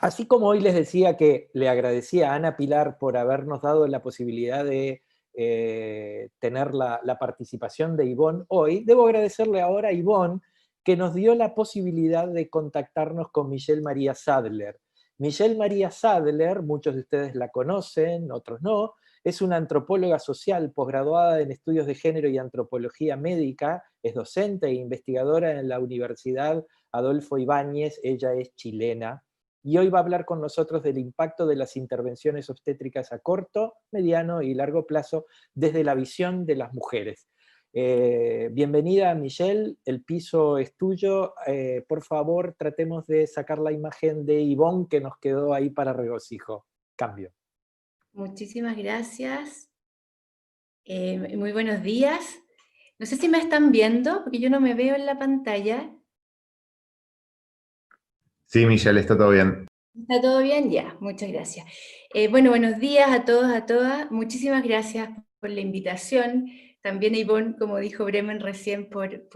Así como hoy les decía que le agradecía a Ana Pilar por habernos dado la posibilidad de tener la participación de Ivonne hoy, debo agradecerle ahora a Ivonne que nos dio la posibilidad de contactarnos con Michelle María Sadler. Michelle María Sadler, muchos de ustedes la conocen, otros no, es una antropóloga social posgraduada en estudios de género y antropología médica, es docente e investigadora en la Universidad Adolfo Ibáñez, ella es chilena, y hoy va a hablar con nosotros del impacto de las intervenciones obstétricas a corto, mediano y largo plazo desde la visión de las mujeres. Bienvenida, Michelle, el piso es tuyo. Por favor, tratemos de sacar la imagen de Ivonne que nos quedó ahí para regocijo. Cambio. Muchísimas gracias. Muy buenos días. No sé si me están viendo, porque yo no me veo en la pantalla. Sí, Michelle, está todo bien. ¿Está todo bien? Ya, muchas gracias. Bueno, buenos días a todos, a todas. Muchísimas gracias por la invitación. También a Ivonne, como dijo Bremen recién, por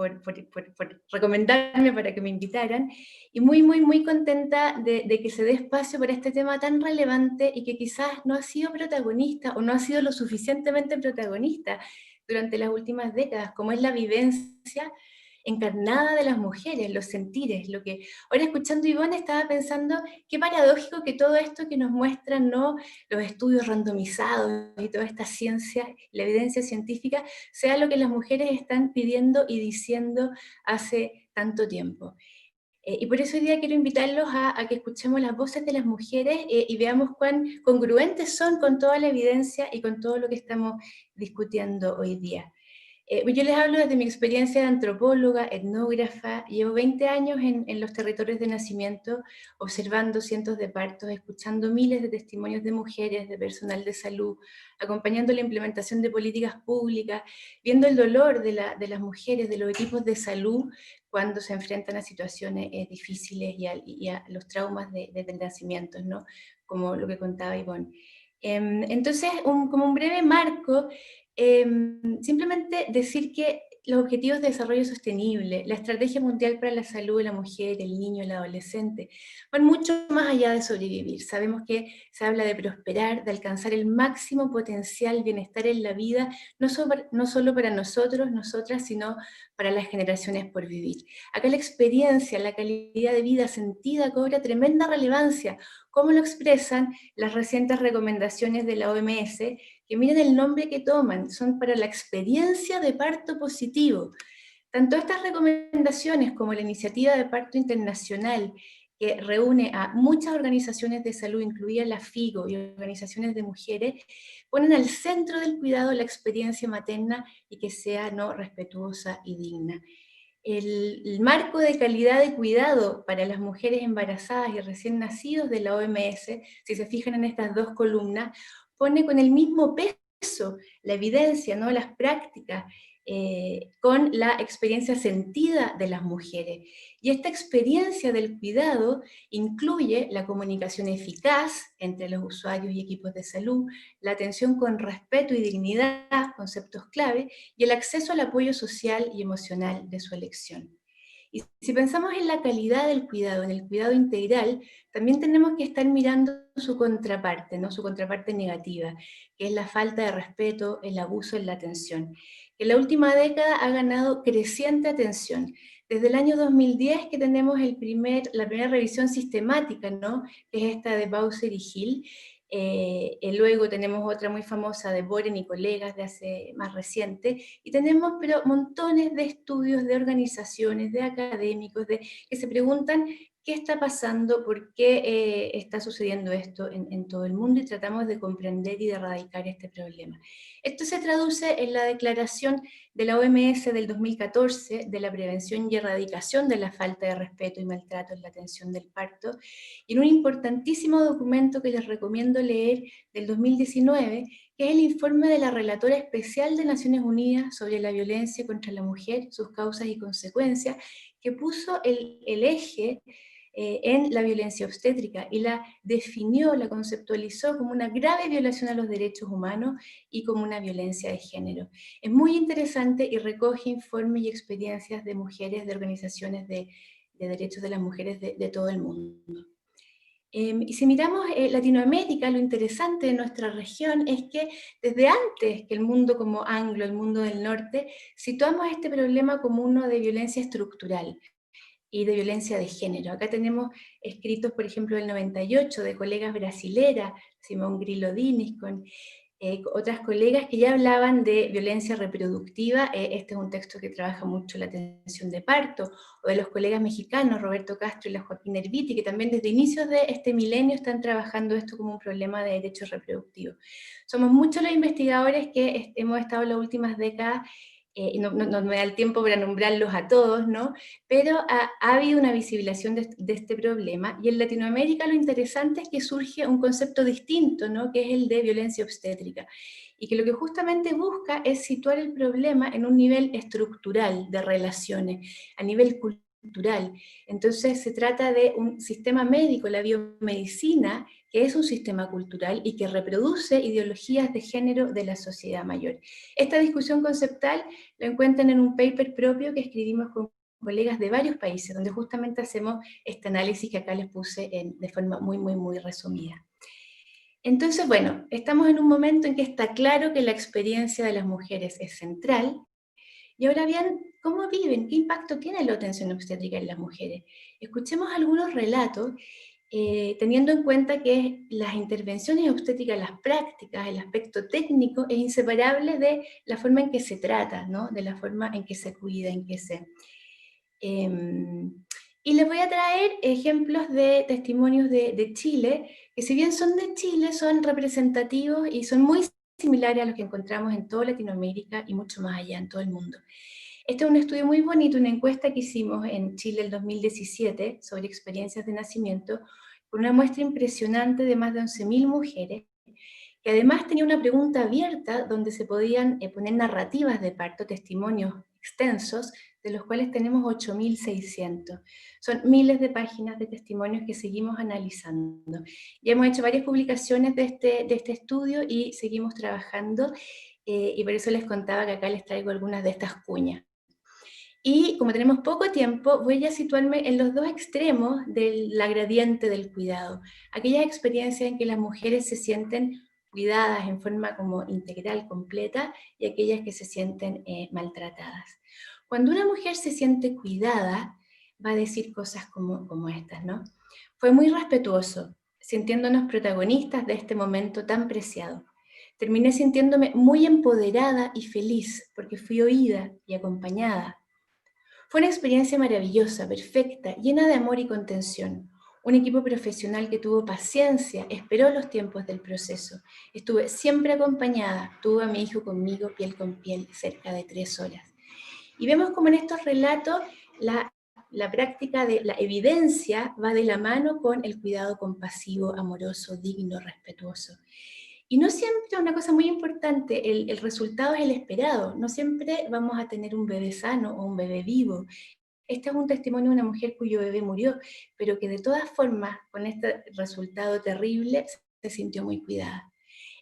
recomendarme para que me invitaran. Y muy contenta de que se dé espacio para este tema tan relevante y que quizás no ha sido protagonista o no ha sido lo suficientemente protagonista durante las últimas décadas, como es la vivencia encarnada de las mujeres, los sentires, lo que ahora escuchando a Ivonne estaba pensando qué paradójico que todo esto que nos muestran, ¿no?, los estudios randomizados y toda esta ciencia, la evidencia científica, sea lo que las mujeres están pidiendo y diciendo hace tanto tiempo. Y por eso hoy día quiero invitarlos a que escuchemos las voces de las mujeres y veamos cuán congruentes son con toda la evidencia y con todo lo que estamos discutiendo hoy día. Yo les hablo desde mi experiencia de antropóloga, etnógrafa. Llevo 20 años en los territorios de nacimiento, observando cientos de partos, escuchando miles de testimonios de mujeres, de personal de salud, acompañando la implementación de políticas públicas, viendo el dolor de las mujeres, de los equipos de salud, cuando se enfrentan a situaciones difíciles y a los traumas del nacimiento, ¿no?, como lo que contaba Ivonne. Entonces, como un breve marco, simplemente decir que los Objetivos de Desarrollo Sostenible, la Estrategia Mundial para la Salud de la Mujer, el niño, el adolescente, van mucho más allá de sobrevivir. Sabemos que se habla de prosperar, de alcanzar el máximo potencial bienestar en la vida, no solo para nosotros, nosotras, sino para las generaciones por vivir. Acá la experiencia, la calidad de vida sentida cobra tremenda relevancia, como lo expresan las recientes recomendaciones de la OMS, que miren el nombre que toman, son para la experiencia de parto positivo. Tanto estas recomendaciones como la iniciativa de parto internacional, que reúne a muchas organizaciones de salud, incluida la FIGO y organizaciones de mujeres, ponen al centro del cuidado la experiencia materna y que sea, ¿no?, respetuosa y digna. El marco de calidad de cuidado para las mujeres embarazadas y recién nacidos de la OMS, si se fijan en estas dos columnas, pone con el mismo peso la evidencia, ¿no?, las prácticas, con la experiencia sentida de las mujeres. Y esta experiencia del cuidado incluye la comunicación eficaz entre los usuarios y equipos de salud, la atención con respeto y dignidad, conceptos clave, y el acceso al apoyo social y emocional de su elección. Y si pensamos en la calidad del cuidado, en el cuidado integral, también tenemos que estar mirando su contraparte, ¿no?, su contraparte negativa, que es la falta de respeto, el abuso en la atención, que en la última década ha ganado creciente atención. Desde el año 2010 que tenemos la primera revisión sistemática, ¿no?, que es esta de Bowser y Hill. Luego tenemos otra muy famosa de Boren y colegas de hace más reciente, y tenemos pero montones de estudios de organizaciones, de académicos, que se preguntan qué está pasando, por qué está sucediendo esto en todo el mundo, y tratamos de comprender y de erradicar este problema. Esto se traduce en la declaración de la OMS del 2014 de la prevención y erradicación de la falta de respeto y maltrato en la atención del parto, y en un importantísimo documento que les recomiendo leer del 2019, que es el informe de la Relatora Especial de Naciones Unidas sobre la violencia contra la mujer, sus causas y consecuencias, que puso el eje en la violencia obstétrica y la definió, la conceptualizó como una grave violación a los derechos humanos y como una violencia de género. Es muy interesante y recoge informes y experiencias de mujeres, de organizaciones de derechos de las mujeres de todo el mundo. Y si miramos Latinoamérica, lo interesante de nuestra región es que desde antes que el mundo como anglo, el mundo del norte, situamos este problema como uno de violencia estructural y de violencia de género. Acá tenemos escritos, por ejemplo, del 98 de colegas brasileras, Simón Grillo Diniz, con otras colegas que ya hablaban de violencia reproductiva. Este es un texto que trabaja mucho la atención de parto, o de los colegas mexicanos, Roberto Castro y la Joaquín Erviti, que también desde inicios de este milenio están trabajando esto como un problema de derechos reproductivos. Somos muchos los investigadores que hemos estado en las últimas décadas, y no me da el tiempo para nombrarlos a todos, ¿no? Pero ha habido una visibilización de este problema, y en Latinoamérica lo interesante es que surge un concepto distinto, ¿no? Que es el de violencia obstétrica, y que lo que justamente busca es situar el problema en un nivel estructural de relaciones, a nivel cultural. Entonces se trata de un sistema médico, la biomedicina, que es un sistema cultural y que reproduce ideologías de género de la sociedad mayor. Esta discusión conceptual lo encuentran en un paper propio que escribimos con colegas de varios países, donde justamente hacemos este análisis que acá les puse de forma muy resumida. Entonces, bueno, estamos en un momento en que está claro que la experiencia de las mujeres es central, y ahora bien, ¿cómo viven? ¿Qué impacto tiene la atención obstétrica en las mujeres? Escuchemos algunos relatos, teniendo en cuenta que las intervenciones obstétricas, las prácticas, el aspecto técnico es inseparable de la forma en que se trata, ¿no? De la forma en que se cuida, en que se... y les voy a traer ejemplos de testimonios de Chile, que si bien son de Chile, son representativos y son muy similares a los que encontramos en toda Latinoamérica y mucho más allá en todo el mundo. Este es un estudio muy bonito, una encuesta que hicimos en Chile el 2017 sobre experiencias de nacimiento, con una muestra impresionante de más de 11.000 mujeres, que además tenía una pregunta abierta donde se podían poner narrativas de parto, testimonios extensos, de los cuales tenemos 8.600. Son miles de páginas de testimonios que seguimos analizando. Ya hemos hecho varias publicaciones de este estudio y seguimos trabajando, y por eso les contaba que acá les traigo algunas de estas cuñas. Y como tenemos poco tiempo, voy a situarme en los dos extremos de la gradiente del cuidado. Aquellas experiencias en que las mujeres se sienten cuidadas en forma como integral, completa, y aquellas que se sienten maltratadas. Cuando una mujer se siente cuidada, va a decir cosas como estas, ¿no? Fue muy respetuoso, sintiéndonos protagonistas de este momento tan preciado. Terminé sintiéndome muy empoderada y feliz porque fui oída y acompañada. Fue una experiencia maravillosa, perfecta, llena de amor y contención. Un equipo profesional que tuvo paciencia, esperó los tiempos del proceso. Estuve siempre acompañada, tuve a mi hijo conmigo piel con piel, cerca de 3 horas. Y vemos como en estos relatos la práctica de la evidencia va de la mano con el cuidado compasivo, amoroso, digno, respetuoso. Y no siempre, una cosa muy importante, el resultado es el esperado. No siempre vamos a tener un bebé sano o un bebé vivo. Este es un testimonio de una mujer cuyo bebé murió, pero que de todas formas, con este resultado terrible, se sintió muy cuidada.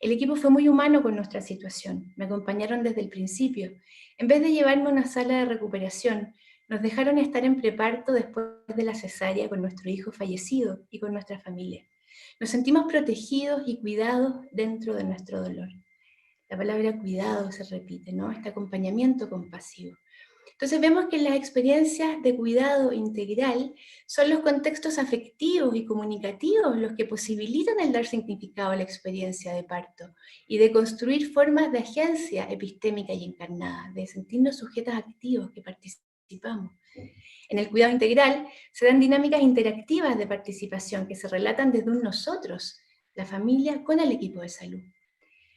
El equipo fue muy humano con nuestra situación. Me acompañaron desde el principio. En vez de llevarme a una sala de recuperación, nos dejaron estar en preparto después de la cesárea con nuestro hijo fallecido y con nuestra familia. Nos sentimos protegidos y cuidados dentro de nuestro dolor. La palabra cuidado se repite, ¿no? Este acompañamiento compasivo. Entonces vemos que las experiencias de cuidado integral son los contextos afectivos y comunicativos los que posibilitan el dar significado a la experiencia de parto y de construir formas de agencia epistémica y encarnada, de sentirnos sujetos activos que participamos. En el cuidado integral se dan dinámicas interactivas de participación que se relatan desde un nosotros, la familia, con el equipo de salud.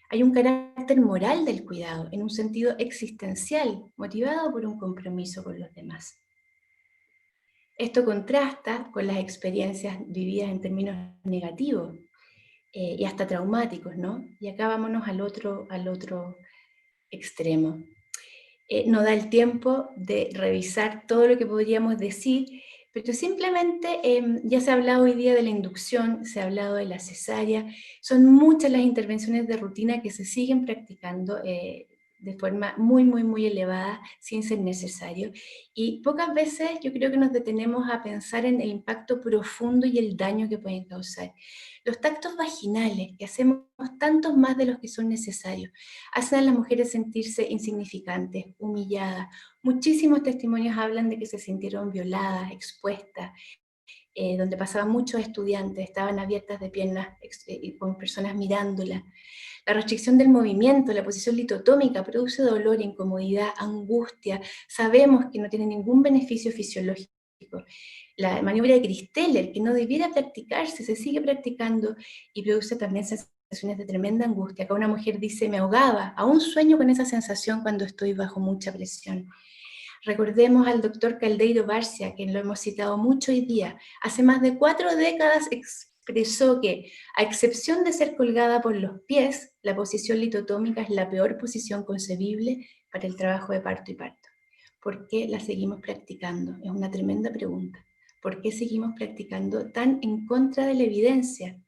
Hay un carácter moral del cuidado, en un sentido existencial, motivado por un compromiso con los demás. Esto contrasta con las experiencias vividas en términos negativos y hasta traumáticos, ¿no? Y acá vámonos al otro extremo. No da el tiempo de revisar todo lo que podríamos decir, pero simplemente ya se ha hablado hoy día de la inducción, se ha hablado de la cesárea, son muchas las intervenciones de rutina que se siguen practicando de forma muy, muy, muy elevada, sin ser necesario. Y pocas veces yo creo que nos detenemos a pensar en el impacto profundo y el daño que pueden causar. Los tactos vaginales, que hacemos tantos más de los que son necesarios, hacen a las mujeres sentirse insignificantes, humilladas. Muchísimos testimonios hablan de que se sintieron violadas, expuestas, donde pasaban muchos estudiantes, estaban abiertas de piernas con personas mirándolas. La restricción del movimiento, la posición litotómica, produce dolor, incomodidad, angustia. Sabemos que no tiene ningún beneficio fisiológico. La maniobra de Christeller, que no debiera practicarse, se sigue practicando y produce también sensaciones de tremenda angustia. Acá una mujer dice, me ahogaba, aún sueño con esa sensación cuando estoy bajo mucha presión. Recordemos al doctor Caldeiro Barcia, quien lo hemos citado mucho hoy día. Hace más de 4 décadas expresó que, a excepción de ser colgada por los pies, la posición litotómica es la peor posición concebible para el trabajo de parto y parto. ¿Por qué la seguimos practicando? Es una tremenda pregunta. ¿Por qué seguimos practicando tan en contra de la evidencia?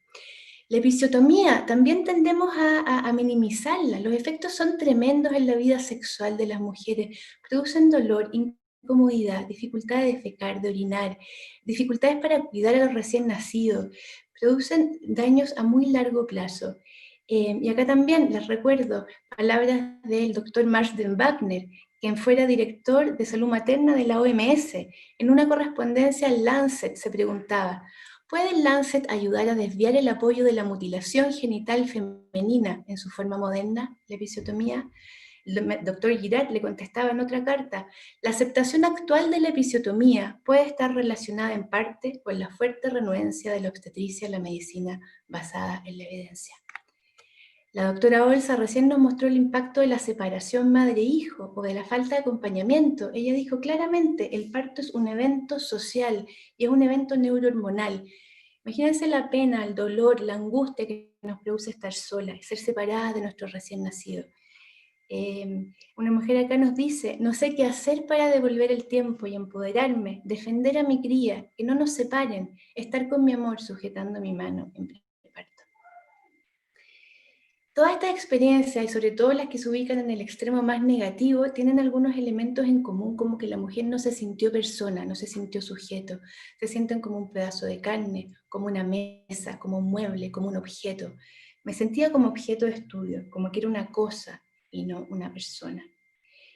La episiotomía también tendemos a minimizarla. Los efectos son tremendos en la vida sexual de las mujeres. Producen dolor, incomodidad, dificultad de defecar, de orinar, dificultades para cuidar a los recién nacidos. Producen daños a muy largo plazo. Y acá también les recuerdo palabras del doctor Marsden Wagner, quien fuera director de salud materna de la OMS. En una correspondencia al Lancet se preguntaba, ¿puede el Lancet ayudar a desviar el apoyo de la mutilación genital femenina en su forma moderna, la episiotomía? El doctor Girard le contestaba en otra carta, la aceptación actual de la episiotomía puede estar relacionada en parte con la fuerte renuencia de la obstetricia a la medicina basada en la evidencia. La doctora Olza recién nos mostró el impacto de la separación madre-hijo o de la falta de acompañamiento. Ella dijo claramente, el parto es un evento social y es un evento neurohormonal. Imagínense la pena, el dolor, la angustia que nos produce estar sola y ser separadas de nuestro recién nacido. Una mujer acá nos dice, no sé qué hacer para devolver el tiempo y empoderarme, defender a mi cría, que no nos separen, estar con mi amor sujetando mi mano en parto. Todas estas experiencias, y sobre todo las que se ubican en el extremo más negativo, tienen algunos elementos en común, como que la mujer no se sintió persona, no se sintió sujeto, se sienten como un pedazo de carne, como una mesa, como un mueble, como un objeto. Me sentía como objeto de estudio, como que era una cosa y no una persona.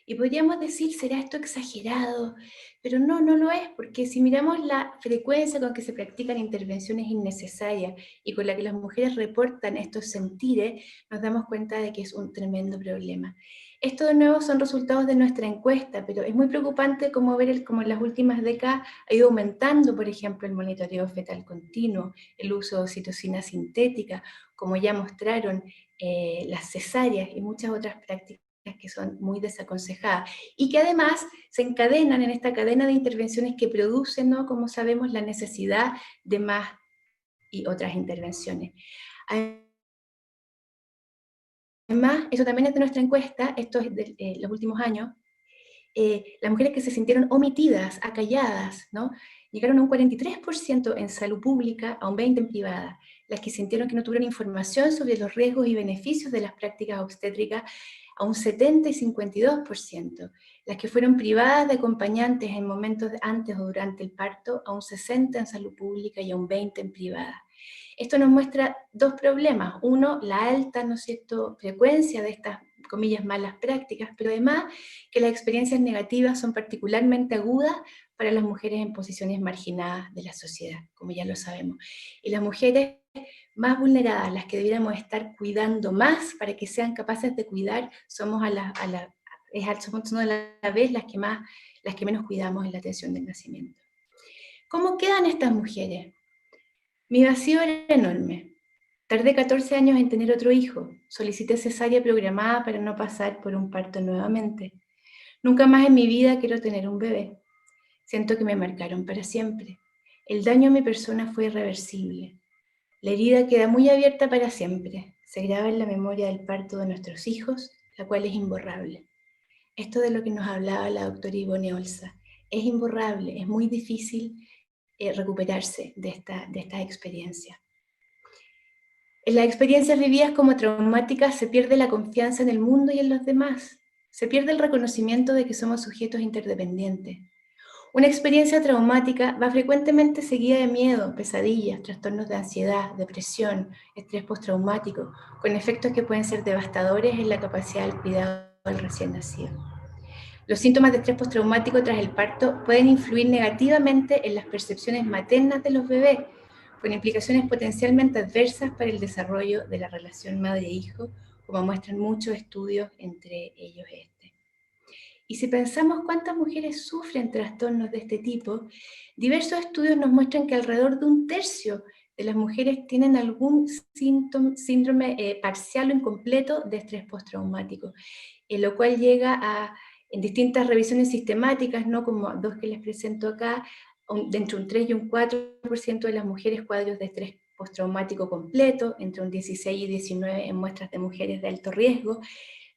Y podríamos decir, ¿será esto exagerado? Pero no, no lo es, porque si miramos la frecuencia con que se practican intervenciones innecesarias y con la que las mujeres reportan estos sentires, nos damos cuenta de que es un tremendo problema. Esto de nuevo son resultados de nuestra encuesta, pero es muy preocupante como ver cómo en las últimas décadas ha ido aumentando, por ejemplo, el monitoreo fetal continuo, el uso de oxitocina sintética, como ya mostraron las cesáreas y muchas otras prácticas que son muy desaconsejadas y que además se encadenan en esta cadena de intervenciones que producen, ¿no?, como sabemos, la necesidad de más y otras intervenciones. Además, eso también es de nuestra encuesta, esto es de los últimos años, las mujeres que se sintieron omitidas, acalladas, ¿no?, llegaron a un 43% en salud pública, a un 20% en privada. Las que sintieron que no tuvieron información sobre los riesgos y beneficios de las prácticas obstétricas, a un 70% y 52%. Las que fueron privadas de acompañantes en momentos antes o durante el parto, a un 60% en salud pública y a un 20% en privada. Esto nos muestra dos problemas. Uno, la alta, ¿no es cierto?, frecuencia de estas, comillas, malas prácticas, pero además que las experiencias negativas son particularmente agudas para las mujeres en posiciones marginadas de la sociedad, como ya lo sabemos. Y las mujeres más vulneradas, las que debiéramos estar cuidando más para que sean capaces de cuidar, somos a la vez las que menos cuidamos en la atención del nacimiento. ¿Cómo quedan estas mujeres? Mi vacío era enorme. Tardé 14 años en tener otro hijo. Solicité cesárea programada para no pasar por un parto nuevamente. Nunca más en mi vida quiero tener un bebé. Siento que me marcaron para siempre. El daño a mi persona fue irreversible. La herida queda muy abierta para siempre. Se graba en la memoria del parto de nuestros hijos, la cual es imborrable. Esto de lo que nos hablaba la doctora Ivone Olza. Es imborrable, es muy difícil recuperarse de esta experiencia. En las experiencias vividas como traumáticas se pierde la confianza en el mundo y en los demás. Se pierde el reconocimiento de que somos sujetos interdependientes. Una experiencia traumática va frecuentemente seguida de miedo, pesadillas, trastornos de ansiedad, depresión, estrés postraumático, con efectos que pueden ser devastadores en la capacidad del cuidado del recién nacido. Los síntomas de estrés postraumático tras el parto pueden influir negativamente en las percepciones maternas de los bebés, con implicaciones potencialmente adversas para el desarrollo de la relación madre-hijo, como muestran muchos estudios, entre ellos este. Y si pensamos cuántas mujeres sufren trastornos de este tipo, diversos estudios nos muestran que alrededor de 1/3 de las mujeres tienen algún síndrome parcial o incompleto de estrés postraumático, lo cual llega a, en distintas revisiones sistemáticas, ¿no? Como dos que les presento acá, de entre un 3 y un 4% de las mujeres cuadros de estrés postraumático completo, entre un 16 y 19 en muestras de mujeres de alto riesgo,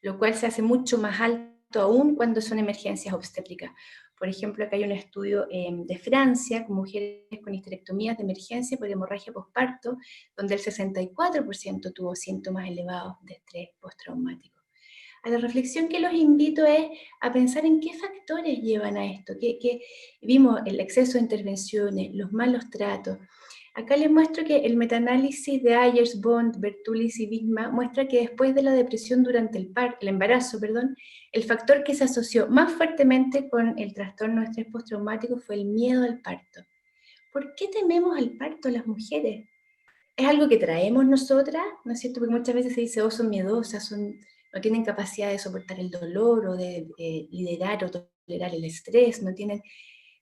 lo cual se hace mucho más alto aún cuando son emergencias obstétricas. Por ejemplo, acá hay un estudio de Francia con mujeres con histerectomías de emergencia por hemorragia posparto, donde el 64% tuvo síntomas elevados de estrés postraumático. A la reflexión que los invito es a pensar en qué factores llevan a esto, que vimos el exceso de intervenciones, los malos tratos. Acá les muestro que el metaanálisis de Ayers, Bond, Bertulis y Bigma muestra que después de la depresión durante el embarazo, el factor que se asoció más fuertemente con el trastorno de estrés postraumático fue el miedo al parto. ¿Por qué tememos al parto las mujeres? ¿Es algo que traemos nosotras? ¿No es cierto? Porque muchas veces se dice, oh, son miedosas, no tienen capacidad de soportar el dolor o de liderar o tolerar el estrés, no tienen...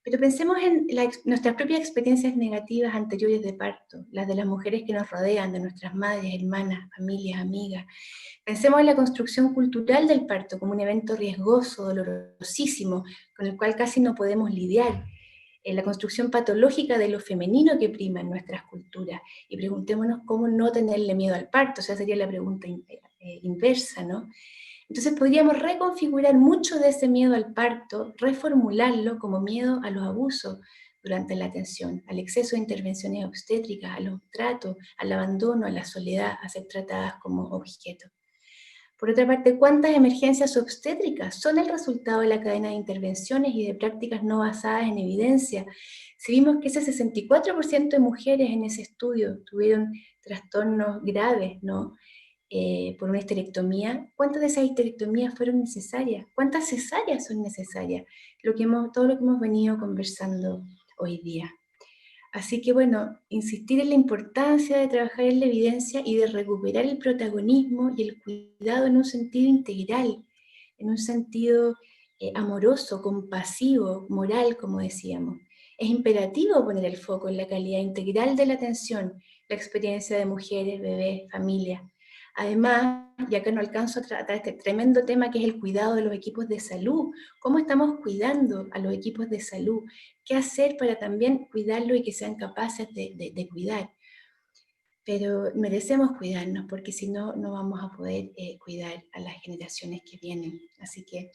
Pero pensemos en nuestras propias experiencias negativas anteriores de parto, las de las mujeres que nos rodean, de nuestras madres, hermanas, familias, amigas. Pensemos en la construcción cultural del parto como un evento riesgoso, dolorosísimo, con el cual casi no podemos lidiar. En la construcción patológica de lo femenino que prima en nuestras culturas. Y preguntémonos cómo no tenerle miedo al parto, o sea, sería la pregunta inversa, ¿no? Entonces podríamos reconfigurar mucho de ese miedo al parto, reformularlo como miedo a los abusos durante la atención, al exceso de intervenciones obstétricas, a los tratos, al abandono, a la soledad, a ser tratadas como objetos. Por otra parte, ¿cuántas emergencias obstétricas son el resultado de la cadena de intervenciones y de prácticas no basadas en evidencia? Si vimos que ese 64% de mujeres en ese estudio tuvieron trastornos graves, ¿no? Por una histerectomía, ¿cuántas de esas histerectomías fueron necesarias? ¿Cuántas cesáreas son necesarias? Todo lo que hemos venido conversando hoy día. Así que bueno, insistir en la importancia de trabajar en la evidencia y de recuperar el protagonismo y el cuidado en un sentido integral, en un sentido amoroso, compasivo, moral, como decíamos. Es imperativo poner el foco en la calidad integral de la atención, la experiencia de mujeres, bebés, familias. Además, y acá no alcanzo a tratar este tremendo tema que es el cuidado de los equipos de salud. ¿Cómo estamos cuidando a los equipos de salud? ¿Qué hacer para también cuidarlo y que sean capaces de cuidar? Pero merecemos cuidarnos porque si no, no vamos a poder cuidar a las generaciones que vienen. Así que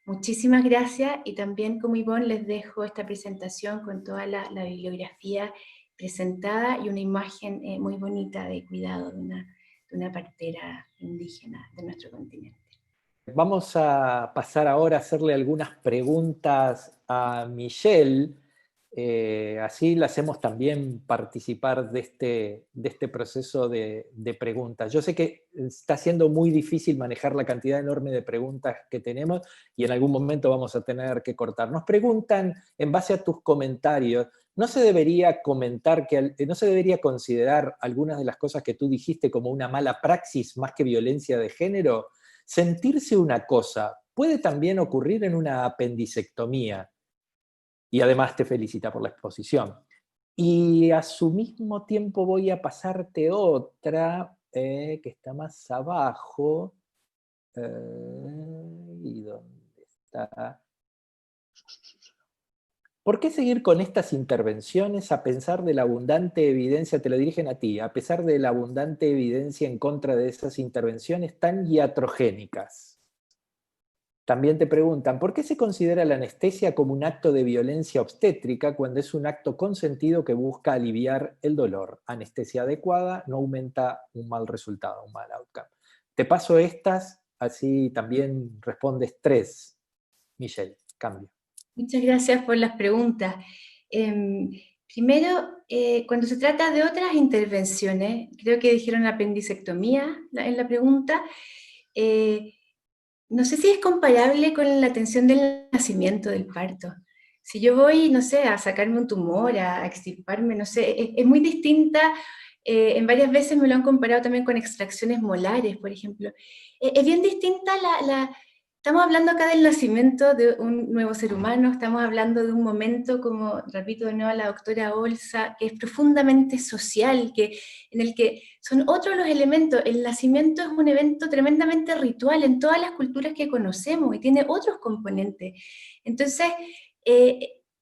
muchísimas gracias y también como Ivonne les dejo esta presentación con toda la bibliografía presentada y una imagen muy bonita de cuidado de una partera indígena de nuestro continente. Vamos a pasar ahora a hacerle algunas preguntas a Michelle, así la hacemos también participar de este proceso de preguntas. Yo sé que está siendo muy difícil manejar la cantidad enorme de preguntas que tenemos y en algún momento vamos a tener que cortar. Nos preguntan, en base a tus comentarios, ¿no se debería no se debería considerar algunas de las cosas que tú dijiste como una mala praxis más que violencia de género? Sentirse una cosa puede también ocurrir en una apendicectomía. Y además te felicita por la exposición. Y a su mismo tiempo voy a pasarte otra, que está más abajo. ¿Y dónde está? ¿Por qué seguir con estas intervenciones a pesar de la abundante evidencia, te lo dirigen a ti, a pesar de la abundante evidencia en contra de esas intervenciones tan iatrogénicas? También te preguntan, ¿por qué se considera la anestesia como un acto de violencia obstétrica cuando es un acto consentido que busca aliviar el dolor? Anestesia adecuada no aumenta un mal resultado, un mal outcome. Te paso estas, así también respondes 3. Michelle, cambio. Muchas gracias por las preguntas. Primero, cuando se trata de otras intervenciones, creo que dijeron apendicectomía en la pregunta, no sé si es comparable con la atención del nacimiento, del parto. Si yo voy, no sé, a sacarme un tumor, a extirparme, no sé, es muy distinta. En varias veces me lo han comparado también con extracciones molares, por ejemplo. Es bien distinta Estamos hablando acá del nacimiento de un nuevo ser humano, estamos hablando de un momento, como repito de nuevo a la doctora Olza, que es profundamente social, en el que son otros los elementos. El nacimiento es un evento tremendamente ritual en todas las culturas que conocemos y tiene otros componentes. Entonces,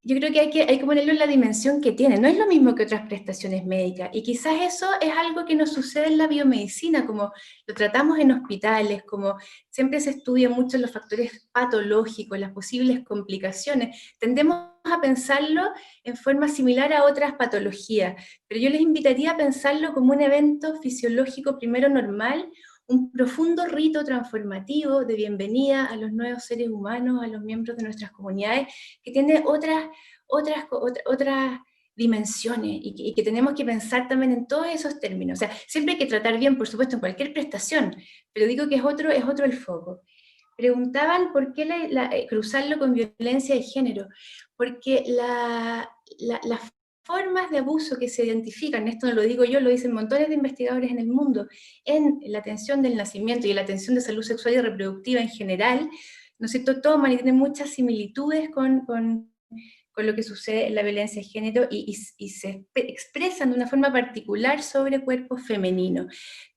yo creo que hay que ponerlo en la dimensión que tiene. No es lo mismo que otras prestaciones médicas. Y quizás eso es algo que nos sucede en la biomedicina, como lo tratamos en hospitales, como siempre se estudian mucho los factores patológicos, las posibles complicaciones. Tendemos a pensarlo en forma similar a otras patologías, pero yo les invitaría a pensarlo como un evento fisiológico primero normal, un profundo rito transformativo de bienvenida a los nuevos seres humanos, a los miembros de nuestras comunidades, que tiene otras dimensiones y que tenemos que pensar también en todos esos términos. O sea, siempre hay que tratar bien, por supuesto, en cualquier prestación, pero digo que es otro el foco. Preguntaban por qué cruzarlo con violencia de género, porque las formas de abuso que se identifican, esto no lo digo yo, lo dicen montones de investigadores en el mundo, en la atención del nacimiento y en la atención de salud sexual y reproductiva en general, ¿no es cierto?, toman y tienen muchas similitudes con lo que sucede en la violencia de género y se expresan de una forma particular sobre cuerpos femeninos.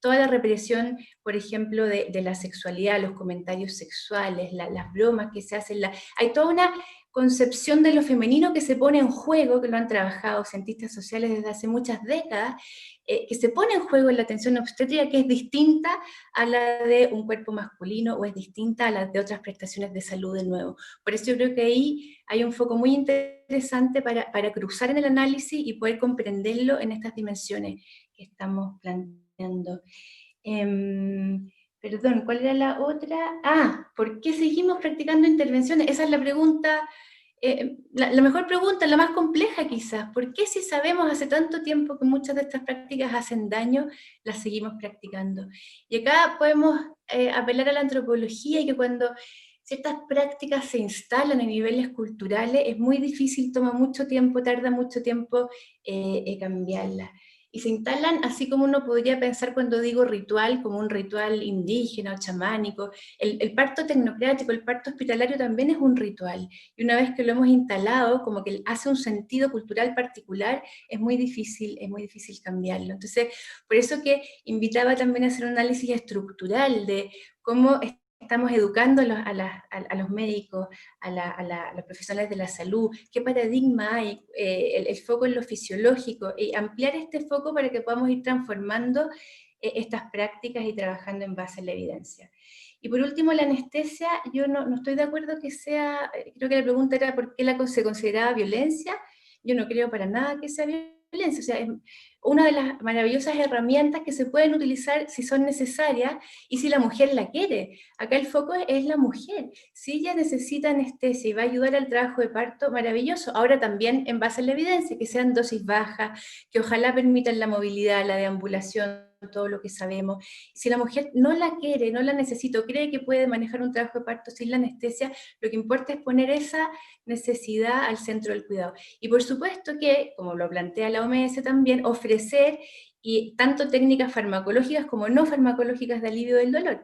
Toda la represión, por ejemplo, de la sexualidad, los comentarios sexuales, las bromas que se hacen, hay toda una concepción de lo femenino que se pone en juego, que lo han trabajado cientistas sociales desde hace muchas décadas, que se pone en juego en la atención obstétrica, que es distinta a la de un cuerpo masculino o es distinta a la de otras prestaciones de salud de nuevo. Por eso yo creo que ahí hay un foco muy interesante para cruzar en el análisis y poder comprenderlo en estas dimensiones que estamos planteando. Perdón, ¿cuál era la otra? ¿Por qué seguimos practicando intervenciones? Esa es la pregunta, la mejor pregunta, la más compleja quizás. ¿Por qué si sabemos hace tanto tiempo que muchas de estas prácticas hacen daño, las seguimos practicando? Y acá podemos apelar a la antropología y que cuando ciertas prácticas se instalan en niveles culturales es muy difícil, toma mucho tiempo, tarda mucho tiempo cambiarlas. Y se instalan así como uno podría pensar cuando digo ritual, como un ritual indígena o chamánico. El parto tecnocrático, el parto hospitalario también es un ritual. Y una vez que lo hemos instalado, como que hace un sentido cultural particular, es muy difícil cambiarlo. Entonces, por eso que invitaba también a hacer un análisis estructural de cómo estamos educando a los médicos, a los profesionales de la salud, qué paradigma hay, el foco en lo fisiológico, y ampliar este foco para que podamos ir transformando estas prácticas y trabajando en base a la evidencia. Y por último, la anestesia, yo no estoy de acuerdo que sea, creo que la pregunta era por qué se consideraba violencia. Yo no creo para nada que sea violencia, o sea, es una de las maravillosas herramientas que se pueden utilizar si son necesarias y si la mujer la quiere. Acá el foco es la mujer. Si ella necesita anestesia y va a ayudar al trabajo de parto, maravilloso. Ahora también en base a la evidencia, que sean dosis bajas, que ojalá permitan la movilidad, la deambulación, todo lo que sabemos. Si la mujer no la quiere, no la necesita, o cree que puede manejar un trabajo de parto sin la anestesia, lo que importa es poner esa necesidad al centro del cuidado. Y por supuesto que, como lo plantea la OMS también, ofrecer y tanto técnicas farmacológicas como no farmacológicas de alivio del dolor.